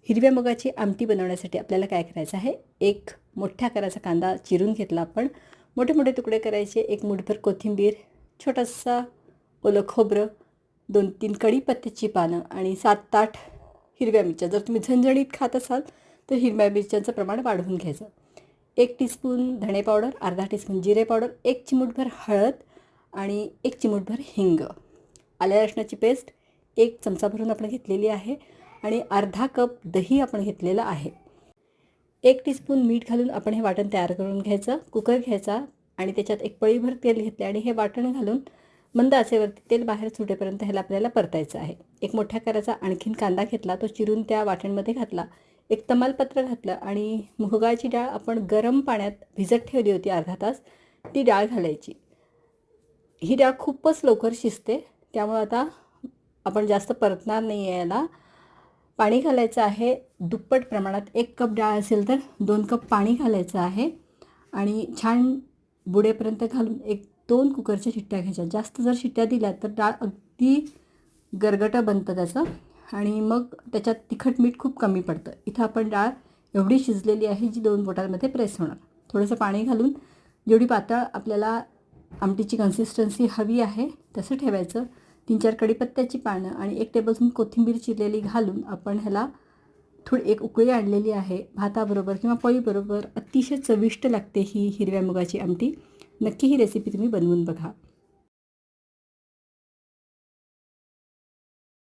हिरव्या मुगाची आमटी बनवण्यासाठी आपल्याला काय करायचं आहे, एक मोठ्या आकाराचा कांदा चिरून घेतला आपण, मोठे मोठे तुकडे करायचे, एक मूठभर कोथिंबीर, छोटासा ओलं खोबरं, 2-3 कढीपत्त्याची पानं आणि 7-8 हिरव्या मिरच्या. जर तुम्ही झणझणीत खात असाल तर हिरव्या मिरच्यांचं प्रमाण वाढवून घ्यायचं. 1 टीस्पून धणे पावडर, अर्धा टीस्पून जिरे पावडर, 1 चिमूटभर हळद आणि 1 चिमूटभर हिंग. आल्या लसणाची पेस्ट 1 चमचा भरून आपण घेतलेली आहे आणि अर्धा कप दही आपण घेतलेलं आहे. 1 टीस्पून मीठ घालून आपण हे वाटण तयार करून घ्यायचं. कुकर घ्यायचा आणि त्याच्यात एक पळीभर तेल घेतले आणि हे वाटण घालून मंद आचेवरती तेल बाहेर सुटेपर्यंत ह्याला आपल्याला परतायचं आहे. एक मोठ्या आकाराचा आणखीन कांदा घेतला, तो चिरून त्या वाटणमध्ये घातला. एक तमालपत्र घातलं आणि मुगाची डाळ आपण गरम पाण्यात भिजत ठेवली होती अर्धा तास, ती डाळ घालायची. ही डाळ खूपच लवकर शिजते, त्यामुळे आता आपण जास्त परतणार नाही आहे. याला पाणी घालायचं आहे दुप्पट प्रमाणात. 1 कप डाळ असेल तर 2 कप पाणी घालायचं आहे आणि छान बुडेपर्यंत घालून 1-2 कुकरच्या शिट्ट्या घ्यायच्या. जास्त जर शिट्ट्या दिल्या तर डाळ अगदी गरगटं बनतं त्याचं आणि मग त्याच्यात तिखट मीठ खूप कमी पडतं. इथं आपण डाळ एवढी शिजलेली आहे जी 2 बोटांमध्ये प्रेस होणार. थोडंसं पाणी घालून जेवढी पातळ आपल्याला आमटीची कन्सिस्टन्सी हवी आहे तसं ठेवायचं. 3-4 कढीपत्त्याची पानं आणि 1 टेबलस्पून कोथिंबीर चिरलेली घालून आपण ह्याला थोडी एक उकळी आणलेली आहे. भाताबरोबर किंवा पोळीबरोबर अतिशय चविष्ट लागते ही हिरव्या मुगाची आमटी. नक्की ही रेसिपी तुम्ही बनवून बघा.